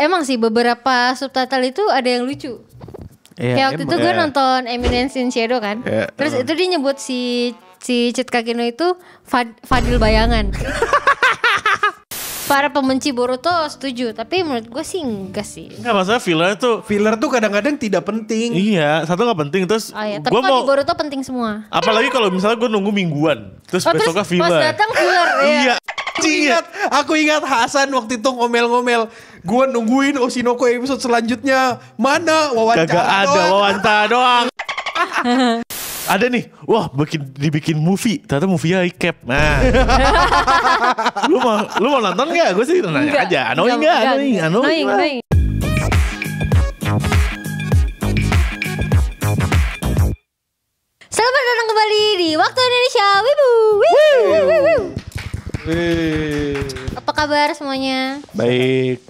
emang sih beberapa subtitle itu ada yang lucu. Kayak waktu itu gue nonton Eminence in Shadow kan. Terus itu dia nyebut si Cit Kakino itu Fadil Bayangan. Para pembenci Boruto setuju, tapi menurut gue sih enggak sih. Enggak, masalah filler tuh kadang-kadang tidak penting. Iya, satu gak penting terus. Tapi kalau di Boruto penting semua. Apalagi kalau misalnya gue nunggu mingguan, terus besoknya filler. Pas datang filler. Iya. Aku ingat Hasan waktu itu ngomel-ngomel. Gue nungguin Oshinoko episode selanjutnya. Mana wawancara? Gak ada wawancara doang. Ada nih, wah dibikin movie, ternyata movie-nya recap. Nah, lu mau nonton nggak? Gue sih nanya aja, annoying. Selamat datang kembali di Waktu Indonesia Wibu. Apa kabar semuanya? Baik.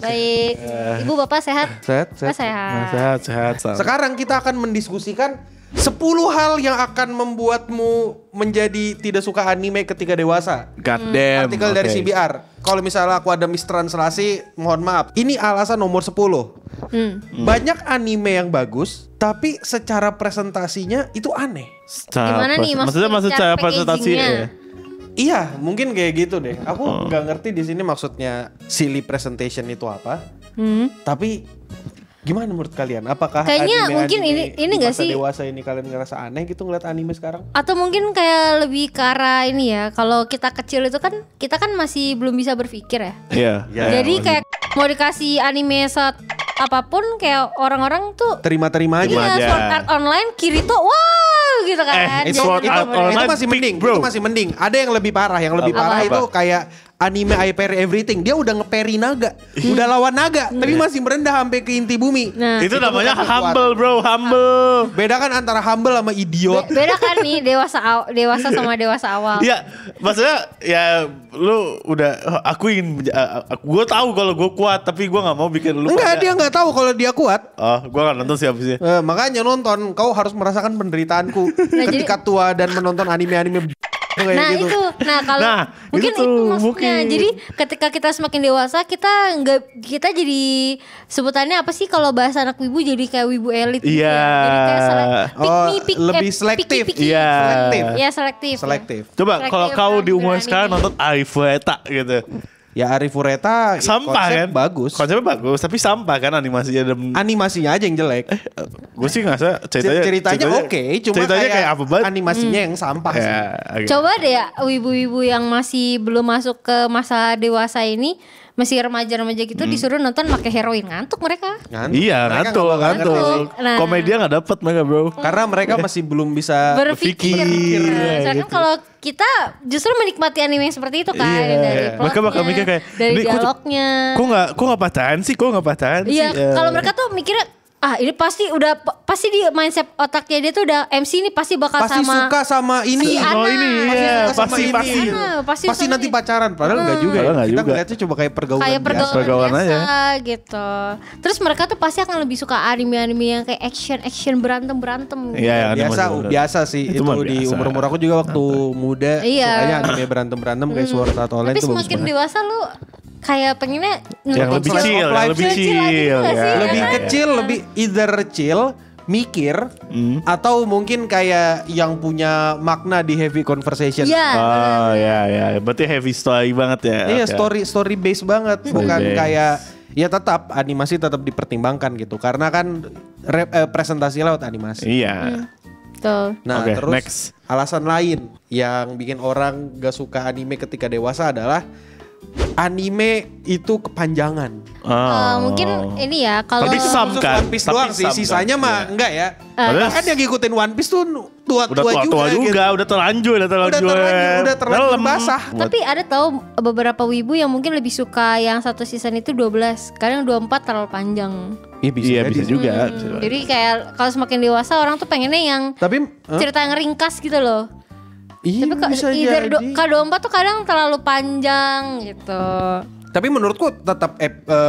Ibu bapak sehat? Sehat. Sekarang kita akan mendiskusikan 10 hal yang akan membuatmu menjadi tidak suka anime ketika dewasa. God damn. Artikel dari CBR. Kalau misalnya aku ada mistranslasi, mohon maaf. Ini alasan nomor 10. Banyak anime yang bagus, tapi secara presentasinya itu aneh. Gimana nih maksudnya cara presentasinya? Iya, mungkin kayak gitu deh. Aku nggak ngerti di sini maksudnya silly presentation itu apa. Tapi gimana menurut kalian? Apakah kayaknya anime, mungkin ini nggak sih dewasa ini kalian ngerasa aneh gitu ngeliat anime sekarang? Atau mungkin kayak lebih ke arah ini ya. Kalau kita kecil itu kan kita kan masih belum bisa berpikir ya. Iya. Jadi kayak mau dikasih anime apapun kayak orang-orang tuh terima-terima aja. Iya, Sword Art Online Kirito wow gitu kan. Itu masih mending, bro. Itu masih mending. Ada yang lebih parah, parah itu kayak anime I Parry Everything. Dia udah nge-parry naga, udah lawan naga, tapi masih merendah sampai ke inti bumi. Nah, itu namanya humble, bro, humble. Beda kan antara humble sama idiot. Beda kan nih dewasa sama dewasa awal. Iya, maksudnya ya lu udah akuin, gue tahu kalau gue kuat, tapi gue nggak mau bikin lu. Enggak, dia nggak tahu kalau dia kuat. Oh, gue nggak nonton siapa sih. Makanya nonton, kau harus merasakan penderitaanku ketika tua dan menonton anime-anime. Gitu. Kalau mungkin itu maksudnya. Jadi ketika kita semakin dewasa kita jadi sebutannya apa sih kalau bahasa anak wibu jadi kayak wibu elit gitu ya. Jadi kayak lebih selektif. Iya, selektif. Coba kalau kau di umur sekarang nonton Arifureta gitu. Ya Arifureta sampah kan? Bagus. Konsepnya bagus, tapi sampah kan animasinya. Animasinya aja yang jelek. Gue sih ngerasa ceritanya oke, cuma ceritanya kayak apa banget? Animasinya yang sampah sih. Coba deh ya wibu-wibu yang masih belum masuk ke masa dewasa ini, masih remaja-remaja gitu disuruh nonton pakai heroin, ngantuk mereka. Iya, ngantuk. Nah, komedia nggak dapet mereka, bro. Karena mereka masih belum bisa berpikir. Soalnya kalau kita justru menikmati anime yang seperti itu kan, dari plotnya, mereka bakal mikir kayak dari dialognya. Kok nggak pacaran sih? Iya, kalau mereka tuh mikirnya ini pasti di mindset otaknya dia tuh udah MC ini pasti bakal suka sama ini. Pasti nanti pacaran. Padahal enggak juga. Kita ngeliatnya coba kayak pergaulan biasa gitu. Terus mereka tuh pasti akan lebih suka anime-anime yang kayak action berantem. Iya, biasa sih itu di umur aku juga waktu muda sukanya anime berantem kayak Sword Art Online. Tapi semakin dewasa lu kayak pengennya yang lebih chill, lebih kecil, lebih either chill, mikir, atau mungkin kayak yang punya makna di heavy conversation. Ya, berarti heavy story banget ya. Iya, story based banget, bukan kayak ya tetap animasi tetap dipertimbangkan gitu, karena kan presentasi lewat animasi. Iya. Nah, terus alasan lain yang bikin orang gak suka anime ketika dewasa adalah anime itu kepanjangan. Mungkin ini ya kalau One Piece doang sih, sisanya mah enggak ya. Kan yang ngikutin One Piece tuh tua juga gitu. Udah terlanjur basah. Tapi ada tahu beberapa wibu yang mungkin lebih suka yang satu season itu 12, kadang 24 terlalu panjang. Iya bisa juga. Jadi kayak kalau semakin dewasa orang tuh pengennya yang cerita yang ringkas gitu loh. Iya, tapi K24 tuh kadang terlalu panjang gitu. Tapi menurutku tetap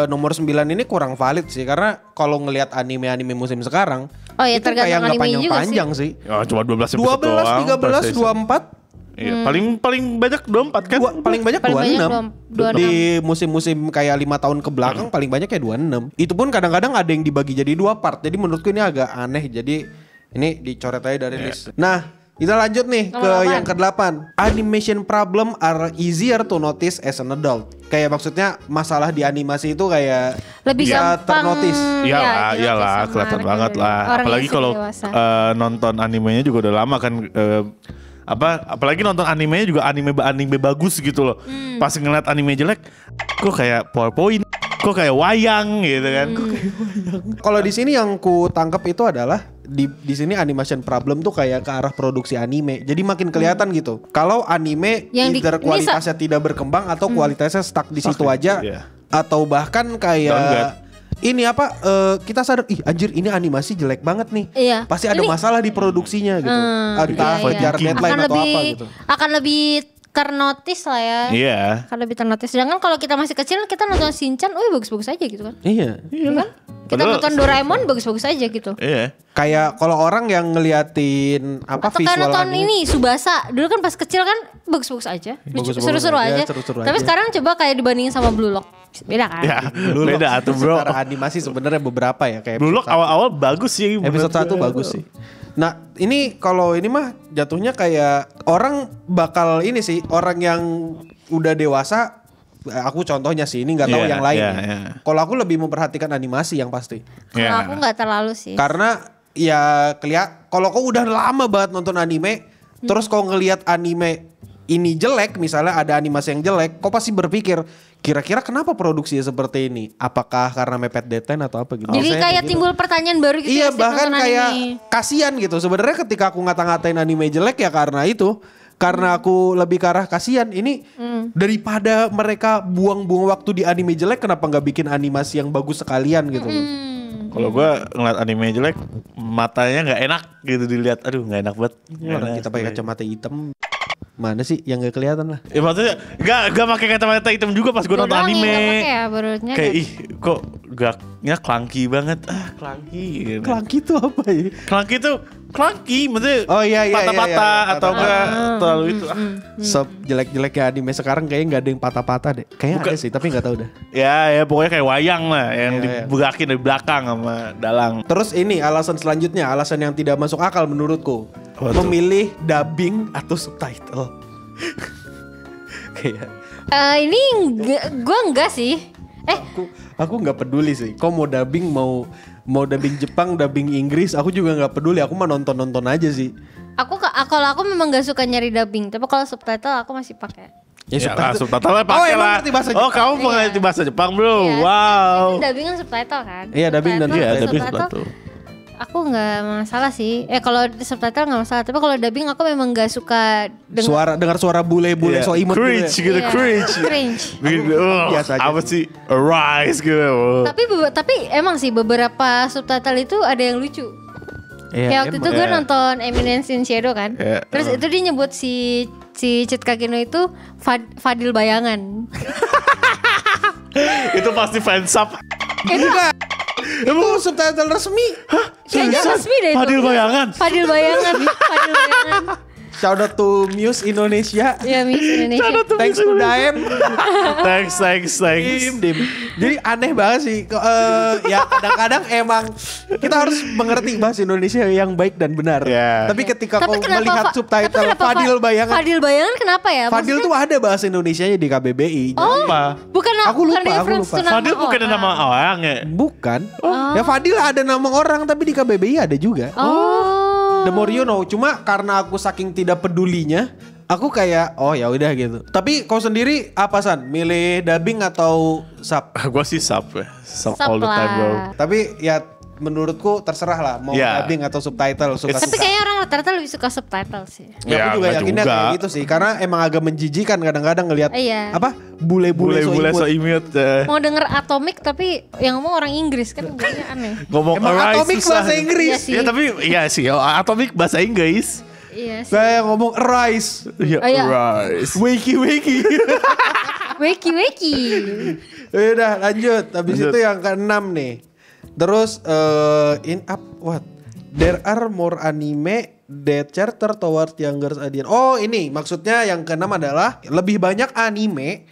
nomor 9 ini kurang valid sih, karena kalau ngelihat anime-anime musim sekarang itu kayak nggak panjang-panjang sih. Ya, cuma 12 13, 24 Iya, paling banyak 24 kan? Paling banyak Paling 26. Di musim-musim kayak 5 tahun ke belakang paling banyak kayak 26. Itu pun kadang-kadang ada yang dibagi jadi 2 part. Jadi menurutku ini agak aneh. Jadi ini dicoret aja dari list. Nah, kita lanjut nih ke yang ke-8. Animation problem are easier to notice as an adult. Kayak maksudnya masalah di animasi itu kayak lebih bisa gampang. ternotis. Iyalah, kelihatan banget lah. Apalagi kalau nonton animenya juga udah lama kan. Apalagi nonton animenya juga anime bagus gitu loh. Pas ngeliat anime jelek, kok kayak PowerPoint, kok kayak wayang gitu kan. Kalau di sini yang ku tangkap itu adalah di sini animation problem tuh kayak ke arah produksi anime. Jadi makin kelihatan gitu. Kalau anime Yang either kualitasnya tidak berkembang atau kualitasnya stuck di situ aja, atau bahkan kayak ini kita sadar anjir ini animasi jelek banget nih. Iya. Pasti ada masalah di produksinya gitu. Entah kejar deadline atau apa gitu. Akan lebih ternotis lah ya. Iya. Akan lebih ternotis. Sedangkan kalau kita masih kecil kita nonton Shinchan, bagus-bagus aja gitu kan. Iya. Kan? Kita nonton Doraemon bagus-bagus aja gitu. Iya. Kayak kalau orang yang ngeliatin Atau visual kayak nonton anime. ini Tsubasa. Dulu kan pas kecil kan bagus-bagus aja. Bagus-bagus Seru-seru aja, aja. seru-seru Tapi aja. sekarang coba kayak dibandingin sama Blue Lock. Beda kan? Ya, beda tuh bro. Secara animasi sebenarnya beberapa ya kayak Blue Lock awal-awal bagus sih. episode 1 bagus sih. Nah ini kalau ini mah jatuhnya kayak orang bakal ini sih, orang yang udah dewasa, aku contohnya sih, ini nggak tahu yang lain. Kalau aku lebih memperhatikan animasi yang pasti. Kalau aku nggak terlalu sih. Karena ya kalau kau udah lama banget nonton anime, terus kau ngelihat anime ini jelek, misalnya ada animasi yang jelek, kau pasti berpikir kira-kira kenapa produksinya seperti ini? Apakah karena mepet deadline atau apa gitu? Jadi Biasanya kayak gitu. timbul pertanyaan baru gitu. Iya, ya, setiap bahkan nonton kayak anime. kasihan gitu. Sebenarnya ketika aku ngata-ngatain anime jelek ya karena itu. Karena aku lebih ke arah kasihan. Ini daripada mereka buang-buang waktu di anime jelek, kenapa nggak bikin animasi yang bagus sekalian gitu. Kalau gue ngeliat anime jelek, matanya nggak enak gitu dilihat. Aduh, nggak enak banget. Orang kita pakai kacamata hitam. Mana sih yang gak kelihatan lah. Ya maksudnya gak pakai kacamata hitam juga pas gue nonton anime. Kayak kok gaknya clunky banget. Clunky gitu. Clunky itu apa ya? Clunky itu maksudnya patah-patah iya. atau enggak terlalu itu. Jelek-jeleknya anime sekarang kayaknya gak ada yang patah-patah deh. Kayaknya ada sih tapi gak tahu dah. Ya pokoknya kayak wayang lah yang dibegakin dari belakang sama dalang. Terus ini alasan selanjutnya, alasan yang tidak masuk akal menurutku. Memilih dubbing atau subtitle. Kayak ini gue enggak sih. Aku nggak peduli sih. Kau mau dubbing mau dubbing Jepang, dubbing Inggris, aku juga nggak peduli. Aku mah nonton aja sih. Kalau aku memang gak suka nyari dubbing, tapi kalau subtitle aku masih pakai. Ya subtitle pakai lah. Oh, kamu mengerti bahasa Jepang, bro. Iya, wow. Dubbing kan subtitle kan? Iya, dubbing dan subtitle. Aku nggak masalah sih. Kalau subtitle nggak masalah. Tapi kalau dubbing aku memang nggak suka dengar suara bule-bule so imut cringe gitu, cringe. Biasa aja. Apa sih? Arise gitu. Tapi emang sih beberapa subtitle itu ada yang lucu. Kayak waktu itu gue nonton Eminence in Shadow kan. Terus itu dia nyebut si Cid Kageno itu Fadil Bayangan. Itu pasti fansub. Enggak. Itu subtitle resmi. Hah? Kayaknya resmi deh itu. Fadil Bayangan. Shout out to Muse Indonesia. Ya, Muse Indonesia. Thanks to Daem. Thanks. Dim. Jadi aneh banget sih. Ya kadang-kadang emang kita harus mengerti bahasa Indonesia yang baik dan benar. Yeah. Tapi ketika kau melihat subtitle Fadil Bayangan. Fadil Bayangan kenapa ya? Fadil tuh ada bahasa Indonesianya di KBBI. Apa? Aku lupa. Fadil bukan nama orang ya? Bukan. Ya Fadil ada nama orang tapi di KBBI ada juga. The more you know. Cuma karena aku saking tidak pedulinya, aku kayak ya udah gitu. Tapi kau sendiri apa San? Milih dubbing atau sub? Gua sih sub ya. Sub Sub all the time bro. Tapi ya menurutku terserah lah mau dubbing atau subtitle suka-suka. Tapi kayaknya orang rata-rata lebih suka subtitle sih. Ya, aku juga yakinnya kayak gitu sih. Karena emang agak menjijikan kadang-kadang ngelihat bule-bule so imut. Mau denger Atomic tapi yang ngomong orang Inggris kan kayaknya aneh. Ngomong emang Atomic bahasa Inggris. Iya tapi iya sih. Atomic bahasa Inggris. Iya sih. Saya ngomong arise. Arise. Wakey. Wakey. Udah lanjut. Habis itu yang ke-6 nih. Terus There are more anime that charter toward younger audience. Oh ini maksudnya yang keenam adalah lebih banyak anime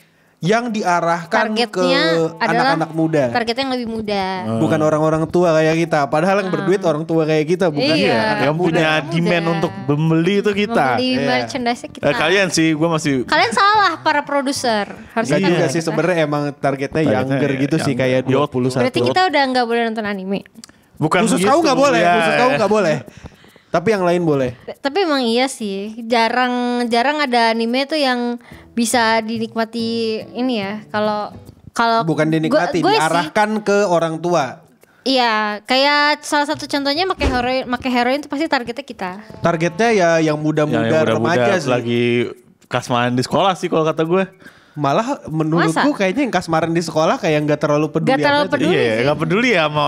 yang diarahkan targetnya ke anak-anak muda. Targetnya yang lebih muda. Bukan orang-orang tua kayak kita. Padahal yang berduit orang tua kayak kita, bukan Iya. Yang punya demand untuk membeli itu kita. Membeli merchandise kita. Kalian sih, gue masih. Kalian salah para produser. Harusnya juga sih sebenarnya emang targetnya younger gitu sih kayak 21. Berarti kita udah nggak boleh nonton anime. Bukan khusus gitu, kau nggak boleh, ya. khusus kau nggak boleh. Tapi yang lain boleh. Tapi emang iya sih, jarang ada anime tuh yang bisa dinikmati ini ya. Kalau Bukan dinikmati, gue diarahkan ke orang tua. Iya, kayak salah satu contohnya pakai heroin itu pasti targetnya kita. Targetnya ya yang muda-muda, remaja sih. Lagi kasmaran di sekolah sih kalau kata gue. Malah menurutku kayaknya yang kasmaran di sekolah kayak nggak terlalu peduli. Gak terlalu peduli Iya, sih. gak peduli ya mau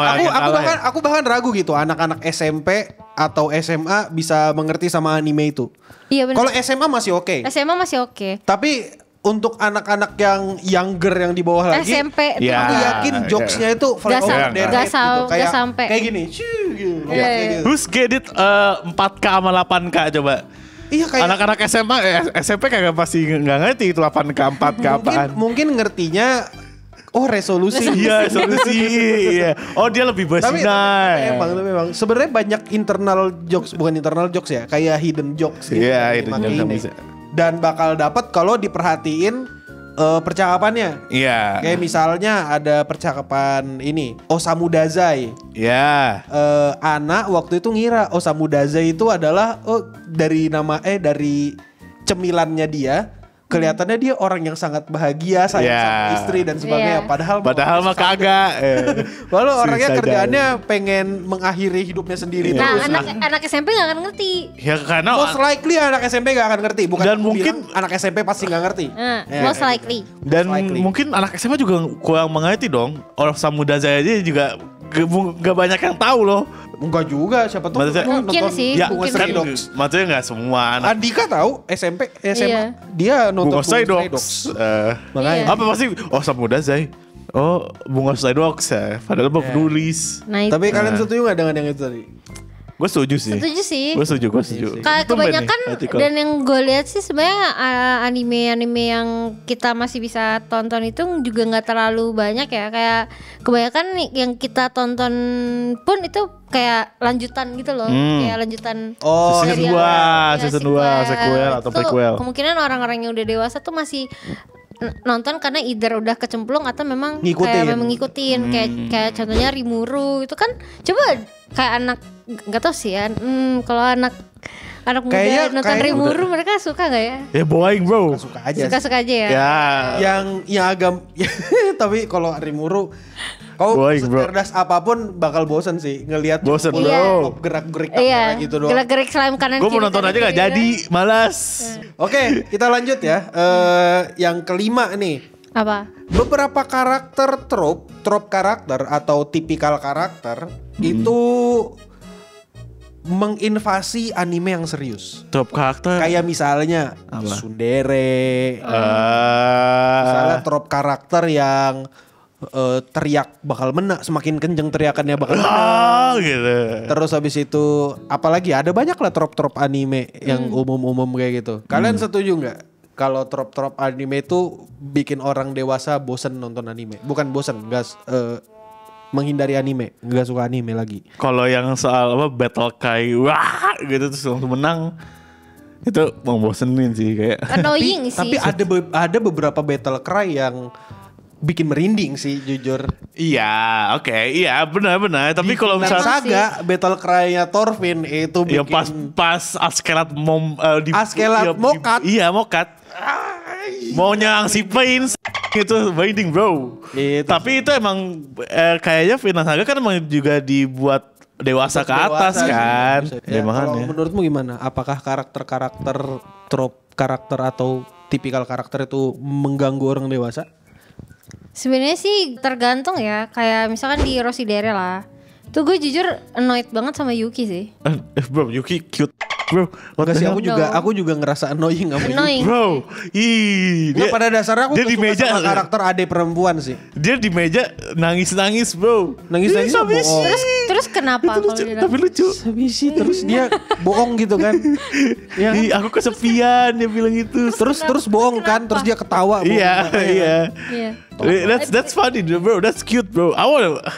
Aku bahkan ragu gitu anak-anak SMP atau SMA bisa mengerti sama anime itu. Iya benar. Kalau SMA masih oke. SMA masih oke. Tapi untuk anak-anak yang younger yang di bawah lagi, SMP ya. aku yakin jokesnya itu fly over their head gitu. Gak sampai. Kayak gini, gitu. Iya. Kayak gitu. Who's get it 4K sama 8K coba. Iya kayak Anak-anak SMA SMP kagak pasti nggak ngerti itu 8K 4K apaan. mungkin ngertinya resolusi. Iya, solusi. Iya. Oh, dia lebih Tapi bersinar. memang sebenarnya banyak internal jokes, bukan internal jokes ya, kayak hidden jokes gitu. Iya, yang hidden dipakai jokes ini. bisa. Dan bakal dapat kalau diperhatiin percakapannya. Iya. Kayak misalnya ada percakapan ini, Osamu Dazai. Iya. Ana waktu itu ngira Osamu Dazai itu adalah dari dari cemilannya dia. Kelihatannya dia orang yang sangat bahagia, sayang sama istri dan sebagainya. Padahal mah kagak. Walau orangnya kerjaannya pengen mengakhiri hidupnya sendiri Nah, terus. anak SMP gak akan ngerti. Ya karena Most likely anak SMP gak akan ngerti. Bukan Dan aku mungkin bilang anak SMP pasti gak ngerti. Most likely. dan Most likely. mungkin anak SMA juga kurang mengerti dong. Orang Samuda Zaya aja juga gak banyak yang tahu loh. Enggak juga, siapa tahu Maksudnya- mereka Mungkin nonton sih, Ya Bunga mungkin Stray kan Dogs. maksudnya gak semua anak. Andika tahu SMP, SMA Iya. dia nonton Bunga Stray Stray Dogs. Makanya. Iya. Apa pasti Samuda Zaya. Oh, Bunga Stray Dogs ya. Padahal baru nulis. Nah, Tapi kalian setuju gak dengan yang itu tadi? Gue setuju sih. setuju sih. Gue setuju. Kayak Tumben kebanyakan nih, artikel. dan yang gue lihat sih sebenarnya anime-anime yang kita masih bisa tonton itu juga nggak terlalu banyak ya. Kayak kebanyakan nih yang kita tonton pun itu kayak lanjutan gitu loh. Kayak lanjutan Season serial. 2, Ya, season 2, sequel atau Itu prequel. Kemungkinan orang-orang yang udah dewasa tuh masih nonton karena either udah kecemplung atau memang Ngikutin. kayak memang ngikutin. Kayak contohnya Rimuru itu kan coba kayak anak nggak tahu sih ya. Kalau anak muda nonton kayaknya Rimuru mereka suka nggak ya? Ya boring bro. Suka aja. Suka-suka aja ya. Ya. Yang agak tapi kalau Rimuru kau Boring, bro. secerdas apapun bakal bosen sih ngelihat Bosen, bro. gerak-gerik Iya. gitu doang. Gerak-gerik slime kanan Gue mau kiri, nonton kanan aja gak kiri, jadi, malas. Oke, kita lanjut ya. Yang kelima nih. Apa? Beberapa karakter trope karakter atau tipikal karakter itu menginvasi anime yang serius. Top karakter. Kayak misalnya Apa? Tsundere. Misalnya trope karakter yang teriak bakal menang, semakin kenceng teriakannya bakal menang. Gitu. Terus habis itu apalagi ada banyak lah trop-trop anime yang umum-umum kayak gitu. Kalian setuju nggak kalau trop-trop anime itu bikin orang dewasa bosen nonton anime? Bukan bosen, menghindari anime, nggak suka anime lagi. Kalau yang soal apa battle kai, wah gitu terus langsung menang. Itu membosenin sih kayak. Annoying sih. Tapi ada beberapa battle cry yang bikin merinding sih jujur. Iya, oke, iya benar. Tapi kalau Vinland misalnya Saga battle cry-nya Thorfinn itu bikin yang pas Askelat Askelat mokat. Iya, mokat. Mau nyerang si Pain itu binding bro. Itu. Tapi itu emang kayaknya Vinland Saga kan emang juga dibuat dewasa ke atas Dewasa kan. sih. Ya, Kalau makanya. menurutmu gimana? Apakah karakter-karakter trope karakter atau tipikal karakter itu mengganggu orang dewasa? Sebenarnya sih tergantung ya. Kayak misalkan di Rosidere lah. Tuh gue jujur annoyed banget sama Yuki sih. Bro, Yuki cute. bro. Enggak sih, aku juga ngerasa annoying sama Yuki. Bro, dia pada dasarnya aku dia di meja sama karakter adik perempuan sih. Dia di meja nangis bro. Nangis bohong. Terus kenapa? Tapi lucu. Sabisi terus dia bohong gitu kan. Ya. Aku kesepian dia bilang gitu. Terus bohong kan, terus dia ketawa. Iya. That's funny bro, that's cute bro.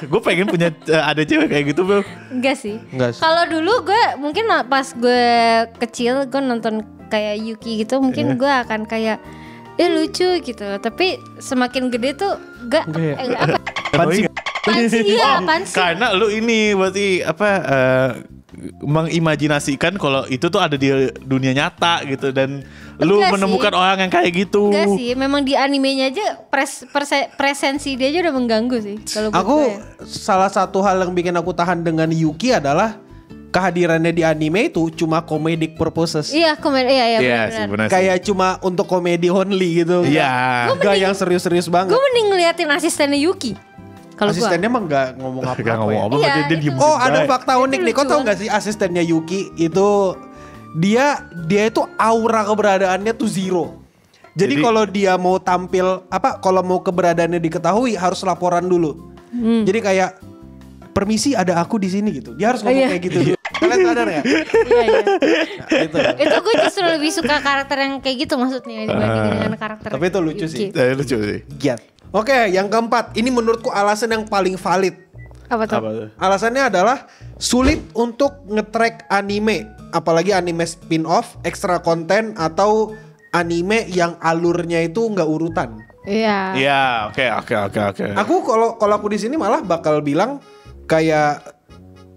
Gue pengen punya ada cewek kayak gitu bro. Enggak sih. Kalau dulu gue mungkin pas gue kecil gue nonton kayak Yuki gitu, mungkin gue akan kayak lucu gitu. Tapi semakin gede tuh apa? Pansi. Karena lu ini berarti mengimajinasikan kalau itu tuh ada di dunia nyata gitu dan lu menemukan orang yang kayak gitu. Enggak sih, memang di animenya aja presensi dia aja udah mengganggu sih kalau salah satu hal yang bikin aku tahan dengan Yuki adalah kehadirannya di anime itu cuma comedic purposes. Iya, benar. Kayak cuma untuk komedi only gitu. Iya. Gak yang serius-serius banget. Gue mending ngeliatin asistennya Yuki. Kalau asistennya emang gak ngomong apa-apa. Dia diem. Ada fakta unik nih. Kau tau gak sih asistennya Yuki itu dia itu aura keberadaannya tuh zero. Jadi kalau dia mau tampil kalau mau keberadaannya diketahui harus laporan dulu. Jadi kayak permisi ada aku di sini gitu. Dia harus ngomong kayak gitu. Kalian sadar ya? Iya. Itu gue justru lebih suka karakter yang kayak gitu maksudnya dibanding dengan karakter. Tapi itu lucu sih. Lucu sih. Oke, yang keempat, ini menurutku alasan yang paling valid. Apa tuh? Alasannya adalah sulit untuk nge-track anime, apalagi anime spin-off, ekstra konten atau anime yang alurnya itu nggak urutan. Iya. Iya, oke. Aku kalau aku di sini malah bakal bilang kayak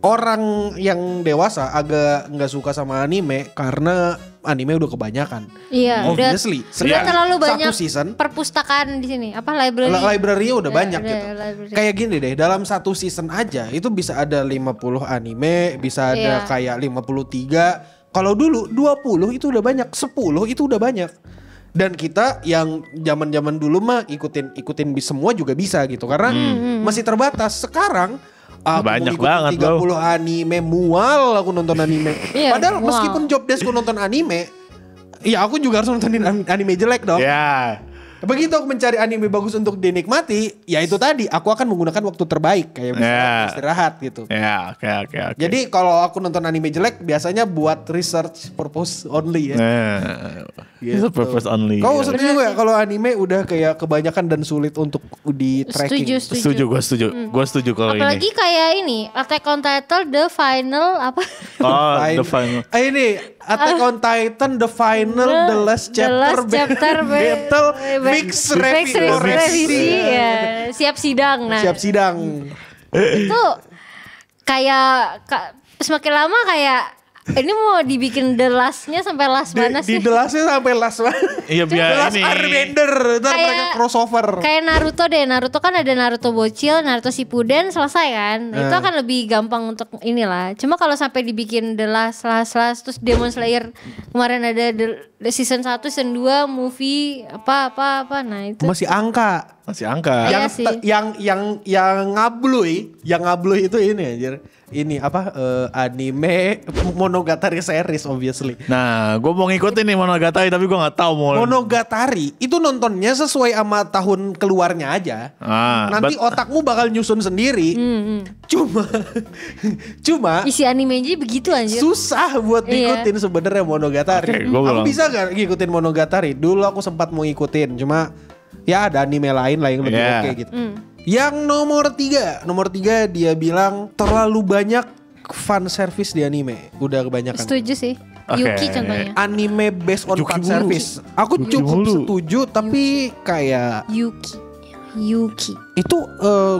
orang yang dewasa agak nggak suka sama anime karena anime udah kebanyakan. Iya. Obviously. Udah terlalu banyak season, perpustakaan di sini. Library? Library-nya udah banyak gitu. Kayak gini deh, dalam satu season aja itu bisa ada 50 anime, bisa ada kayak 53. Kalau dulu 20 itu udah banyak, 10 itu udah banyak. Dan kita yang zaman-zaman dulu mah ikutin semua juga bisa gitu karena masih terbatas. Sekarang banyak banget 30 anime, mual aku nonton anime. Padahal meskipun job deskku nonton anime, ya aku juga harus nontonin anime jelek dong. Iya. Begitu aku mencari anime bagus untuk dinikmati, ya itu tadi aku akan menggunakan waktu terbaik kayak istirahat gitu. Ya, oke. Jadi kalau aku nonton anime jelek biasanya buat research purpose only ya. Gitu. Purpose only. Kau setuju gak kalau anime udah kayak kebanyakan dan sulit untuk di tracking? Setuju, gue setuju. Gue setuju kalau ini. Apalagi kayak ini, Attack on Titan The Final apa? The Final. Ini Attack on Titan The Final The Last Chapter Battle Mix Revisi. Ya, siap sidang. Siap sidang. Itu kayak semakin lama kayak ini mau dibikin the last-nya sampai last mana sih? Di the last-nya sampai last mana? Iya biar ini. Airbender, ntar mereka crossover. Kayak Naruto deh, Naruto kan ada Naruto bocil, Naruto Shippuden selesai kan. Itu akan lebih gampang untuk inilah. Cuma kalau sampai dibikin the last terus Demon Slayer kemarin ada the season 1, season 2, movie apa. Nah itu masih angka. Yang ngabluy itu ini anjir. Ini anime Monogatari series obviously. Nah, gue mau ngikutin nih Monogatari tapi gue nggak tahu mau. Monogatari itu nontonnya sesuai sama tahun keluarnya aja. Nanti otakmu bakal nyusun sendiri. Cuma isi animenya begitu anjir. Susah buat ngikutin sebenarnya Monogatari. Aku bisa gak ngikutin Monogatari? Dulu aku sempat mau ngikutin, cuma ya ada anime lain lah yang lebih oke gitu. Yang nomor 3 dia bilang terlalu banyak fan service di anime. Udah kebanyakan. Setuju sih. Yuki contohnya. Anime based on fan service. Aku cukup setuju tapi kayak Yuki itu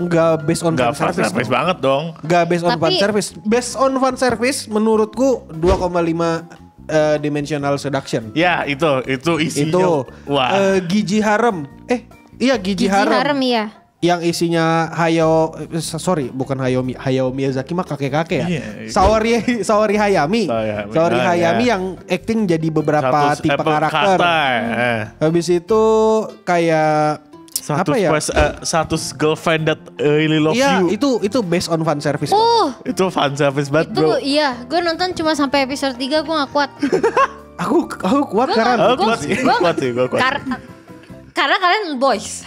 nggak based on fan service banget dong. Nggak based on fan service. Based on fan service menurutku 2,5 dimensional seduction. Ya itu isinya. Wah. Gigi Harem. Gigi Harem iya. Yang isinya bukan Hayao Miyazaki mah kakek-kakek ya. Saori Hayami. Saori Hayami yang acting jadi beberapa tipe karakter. Habis itu kayak Status girlfriend that really love you. Iya, itu based on fan service. Itu fan service banget, bro. Itu iya, gue nonton cuma sampai episode 3 gue gak kuat. Aku kuat karena gue kuat sih. Karena kalian boys.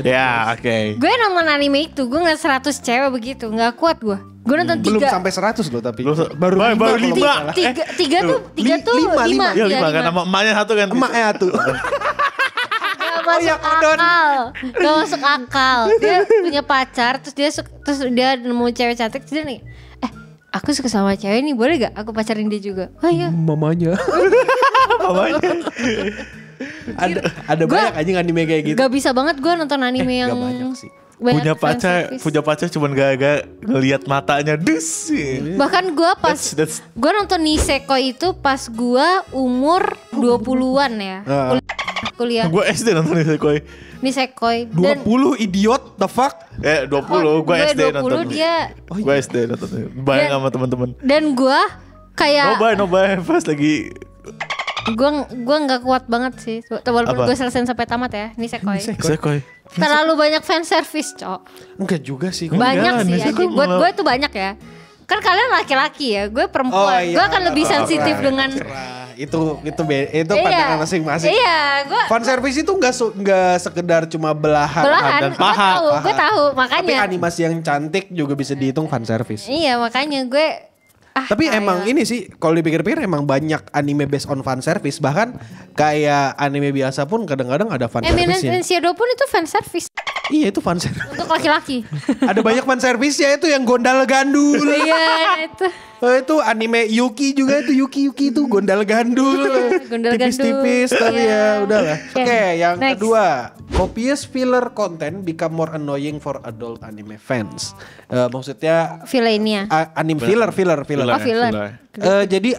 Ya, oke. Gue nonton anime itu, gue ngeliat 100 cewek begitu, gak kuat gue. Gue nonton 3. Belum sampai 100 loh tapi. Baru 5. 3 tuh 5. Iya 5 kan sama emaknya satu kan. Emaknya satu. Gak masuk akal. Dia punya pacar, terus dia nemu cewek cantik, terus dia nih, aku suka sama cewek nih, boleh gak aku pacarin dia juga? Oh iya. Mamanya. Ada banyak anjing anime kayak gitu. Gak bisa banget gue nonton anime yang punya pacar cuman gak ngelihat matanya dus. Bahkan gue pas gue nonton Nisekoi itu pas gue umur 20-an ya. Kuliah. Gue SD nonton Nisekoi. 20 idiot, the fuck? 20, gue SD nonton. Gue SD nonton. Bayang sama teman-teman. Dan gue kayak Nobay pas lagi gue nggak kuat banget sih. Walaupun gue selesai sampai tamat ya, Nisekoi. Terlalu banyak fan service, Cok. Enggak juga sih. Banyak sih anjing. Buat gue itu banyak ya. Kan kalian laki-laki ya, gue perempuan. Gue akan lebih sensitif dengan itu pandangan masing-masing. Iya, gue fan service itu enggak sekedar cuma belahan dan paha. Gue tahu, makanya. Tapi animasi yang cantik juga bisa dihitung fan service. Iya, makanya gue tapi emang ini sih kalau dipikir-pikir emang banyak anime based on fan service, bahkan kayak anime biasa pun kadang-kadang ada fan service-nya. Eminence Shadow pun itu fan service. Iya itu fan service. Untuk laki-laki. Ada banyak fan service ya itu yang gondal gandul. Iya itu. Itu anime Yuki juga itu Yuki itu gondal gandul. Tipis-tipis tapi ya udahlah. Oke, yang kedua, copious filler content become more annoying for adult anime fans. Maksudnya filler-nya. Anime filler. Jadi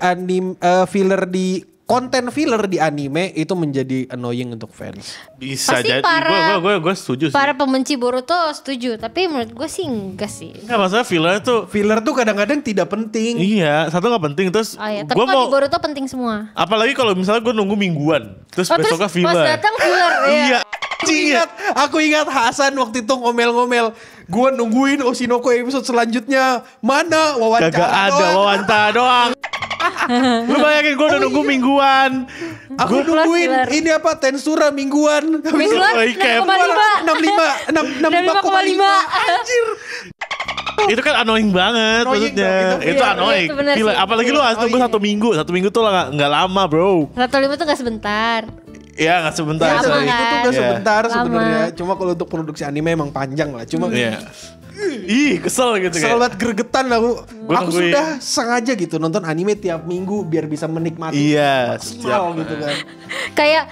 filler di konten filler di anime itu menjadi annoying untuk fans. Bisa pasti jadi. Gue setuju sih. Para pembenci Boruto setuju, tapi menurut gue sih enggak sih. Enggak, masalah filler tuh kadang-kadang tidak penting. Iya, satu nggak penting terus. Tapi kalau di Boruto penting semua. Apalagi kalau misalnya gue nunggu mingguan, terus besoknya filler. Pas datang filler. Iya. Aku ingat Hasan waktu itu ngomel-ngomel. Gue nungguin Oshinoko episode selanjutnya. Mana wawancara? Kagak ada wawancara doang. Lu bayangin gue udah nunggu mingguan. Aku nungguin ini apa Tensura mingguan. Mingguan 6,5. Anjir. Itu kan annoying banget maksudnya. Itu annoying. Apalagi lu harus tunggu 1 minggu. 1 minggu tuh gak lama, bro. 1 minggu tuh gak sebentar. Iya gak sebentar. Ya, itu tuh gak sebentar sebenarnya. Cuma kalau untuk produksi anime emang panjang lah. Cuma kesel gitu kan. Kesel banget, gregetan aku sudah sengaja gitu nonton anime tiap minggu biar bisa menikmati maksimal gitu kan. Kayak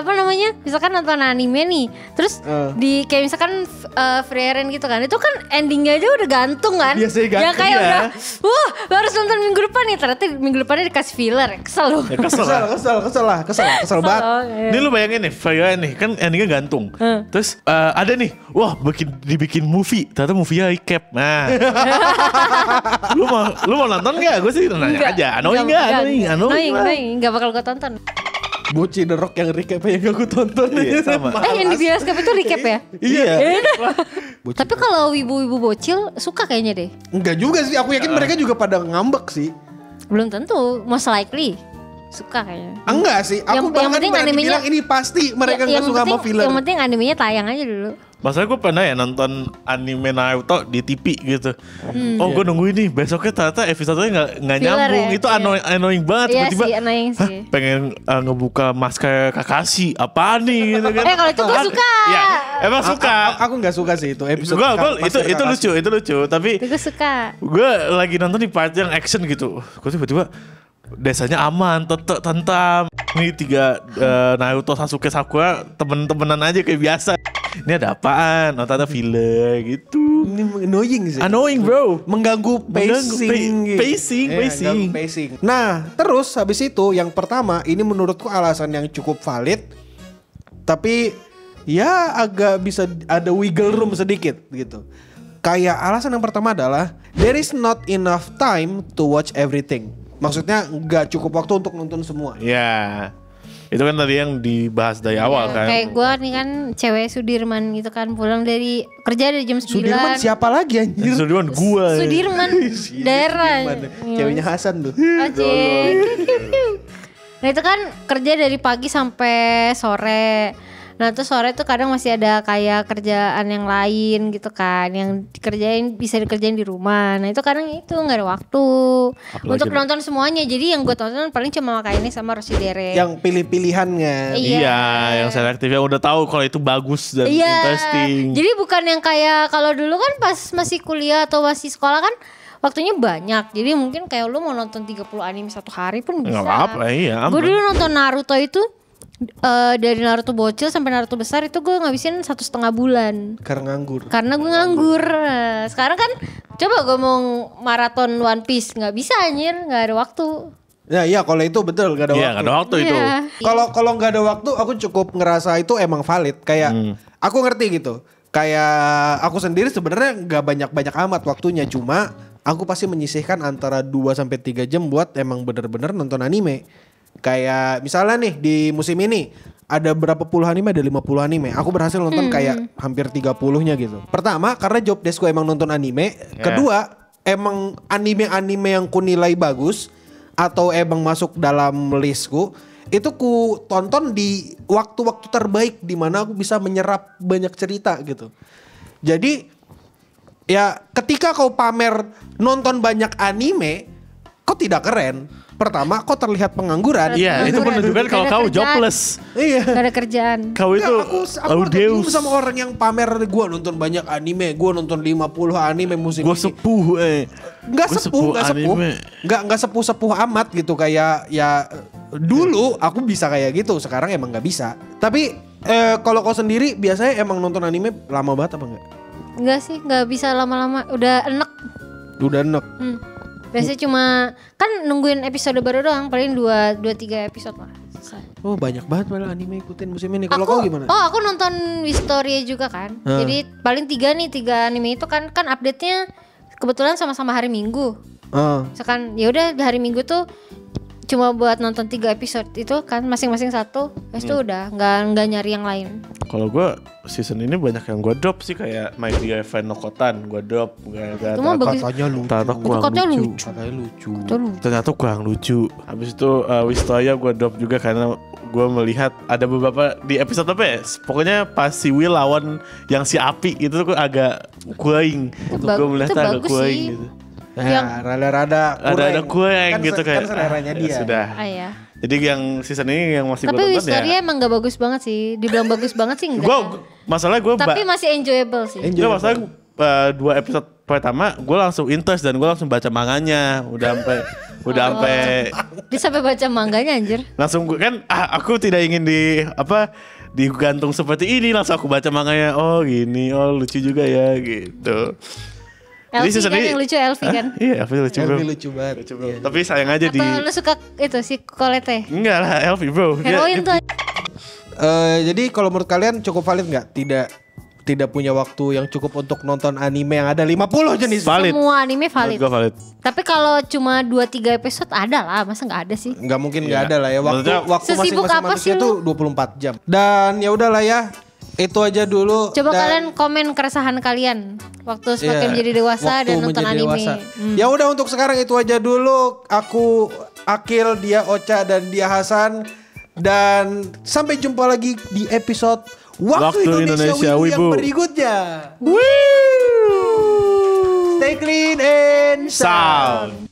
apa namanya? Misalkan nonton anime nih, terus di kayak misalkan Frieren gitu kan. Itu kan endingnya aja udah gantung kan. Biasanya gantung. Ya kayak udah harus nonton minggu depan nih. Ternyata minggu depannya dikasih filler. Kesel loh. Kesel banget. Ini lu bayangin nih, Frieren nih kan endingnya gantung. Terus ada nih, dibikin movie. Ternyata movie-nya recap. Nah. lu mau nonton gak? Gue sih nanya aja. Annoying gak? Annoying. Gak bakal gue tonton. Bocil The Rock yang recap yang gak gue tonton. Iya, sama. Yang di bioskop itu recap ya? Iya. Tapi kalau wibu-wibu bocil suka kayaknya deh. Enggak juga sih. Aku yakin mereka juga pada ngambek sih. Belum tentu. Most likely suka kayaknya. Enggak sih. Aku bahkan berani bilang ini pasti mereka gak suka sama filler. Yang penting animenya tayang aja dulu. Masalahnya gue pernah ya nonton anime Naruto di TV gitu. Gue nungguin nih besoknya ternyata episode-nya gak nyambung. Itu annoying banget. Iya tiba-tiba sih, annoying sih. Pengen ngebuka masker Kakashi. Apaan nih gitu kan. Kalau itu gue suka. Iya, emang suka. Aku gak suka sih itu episode. Itu lucu. Tapi gue suka. Gue lagi nonton di part yang action gitu. Gue tiba-tiba desanya aman, tentam. Ini 3 Naruto, Sasuke, Sakura temen-temenan aja kayak biasa. Ini ada apaan? Ternyata filler gitu. Ini annoying sih. Annoying bro. Mengganggu pacing. Pacing. Nah terus habis itu yang pertama ini menurutku alasan yang cukup valid. Tapi ya agak bisa ada wiggle room sedikit gitu. Kayak alasan yang pertama adalah there is not enough time to watch everything. Maksudnya nggak cukup waktu untuk nonton semua. Ya. Itu kan tadi yang dibahas dari awal kan. Kayak gue nih kan cewek Sudirman gitu kan, pulang dari kerja dari jam 9. Sudirman siapa lagi anjir? Sudirman gue. Sudirman daerah. Ceweknya Hasan tuh. Ojek. Nah itu kan kerja dari pagi sampai sore. Nah terus sore tuh kadang masih ada kayak kerjaan yang lain gitu kan, yang bisa dikerjain di rumah. Nah itu kadang itu nggak ada waktu untuk nonton semuanya. Jadi yang gue tonton paling cuma Maka Ini sama Rossi Dere. Yang pilih-pilihannya. Iya, yang selektif, yang udah tahu kalau itu bagus dan interesting. Jadi bukan yang kayak kalau dulu kan pas masih kuliah atau masih sekolah kan waktunya banyak. Jadi mungkin kayak lu mau nonton 30 anime satu hari pun bisa. Gak apa-apa, iya. Gue dulu nonton Naruto itu dari Naruto bocil sampai Naruto besar itu gue ngabisin 1,5 bulan. Karena nganggur. Karena gue nganggur. Sekarang kan coba gue mau maraton One Piece, nggak bisa anjir, nggak ada waktu. Ya iya kalau itu betul gak ada waktu. Iya gak ada waktu itu. Kalau nggak ada waktu aku cukup ngerasa itu emang valid. Kayak aku ngerti gitu. Kayak aku sendiri sebenarnya nggak banyak amat waktunya, cuma aku pasti menyisihkan antara 2-3 jam buat emang bener-bener nonton anime. Kayak misalnya nih di musim ini ada berapa puluh anime, ada 50 anime. Aku berhasil nonton kayak hampir 30-nya gitu. Pertama karena job deskku emang nonton anime. Kedua emang anime-anime yang kunilai bagus atau emang masuk dalam listku itu ku tonton di waktu-waktu terbaik di mana aku bisa menyerap banyak cerita gitu. Jadi ya ketika kau pamer nonton banyak anime, kau tidak keren. Pertama, kau terlihat pengangguran. Iya, itu menunjukkan kalau kau jobless. Iya. Gak ada kerjaan. Kau itu aku deus sama orang yang pamer gue nonton banyak anime, gue nonton 50 anime musim ini. Gue sepuh Gak sepuh amat gitu kayak ya dulu aku bisa kayak gitu, sekarang emang gak bisa. Tapi kalau kau sendiri biasanya emang nonton anime lama banget apa enggak? Enggak sih, gak bisa lama-lama, udah enek. Udah enek. Biasanya cuma kan nungguin episode baru doang, paling 2-3 episode lah. Selesai. Oh banyak banget malah anime ikutin musim ini. Kalau kau gimana? Oh aku nonton Wistoria juga kan. Jadi paling 3 anime itu kan update-nya kebetulan sama-sama hari Minggu. Misalkan ya udah hari Minggu tuh cuma buat nonton 3 episode itu kan masing-masing satu. Terus itu udah nggak nyari yang lain. Kalau gue season ini banyak yang gue drop sih, kayak My Dear Friend no Kotan gue drop. Katanya lucu. Ternyata kurang lucu. Habis itu Wistoria gue drop juga karena gue melihat ada beberapa di episode apa ya, pokoknya pas si Will lawan yang si Api itu tuh agak kurang. Gue melihat agak kurang gitu. Ya, rada-rada kurang gitu kayak. Kan seleranya dia. Sudah. Ya. Jadi yang season ini yang masih gue tonton ya. tonton Tapi Wistoria emang gak bagus banget sih. Dibilang bagus banget sih enggak. Tapi masih enjoyable sih. Masalah 2 episode pertama gue langsung interest dan gue langsung baca manganya. Udah sampai Dia sampai baca manganya anjir. Langsung gue kan aku tidak ingin digantung seperti ini, langsung aku baca manganya. Oh gini, oh lucu juga ya gitu. Elvi kan yang lucu, Elvi kan? Iya, Elvi lucu bro. Elvi lucu banget. Iya. Tapi sayang aja Atau lu suka itu si Colette? Enggak lah, Elvi bro. Heroin tuh. Jadi kalau menurut kalian cukup valid nggak? Tidak punya waktu yang cukup untuk nonton anime yang ada 50 jenis. Valid. Semua anime valid. Valid. Tapi kalau cuma 2-3 episode ada lah, masa nggak ada sih? Nggak mungkin nggak ada lah ya. Waktu sesibuk masing-masing manusia tuh 24 jam. Dan ya udahlah ya. Itu aja dulu. Coba kalian komen keresahan kalian waktu semakin menjadi dewasa dan nonton anime. Ya udah untuk sekarang itu aja dulu. Aku Akil, dia Ocha dan dia Hasan. Dan sampai jumpa lagi di episode Waktu Indonesia Wibu yang berikutnya. Stay clean and sound.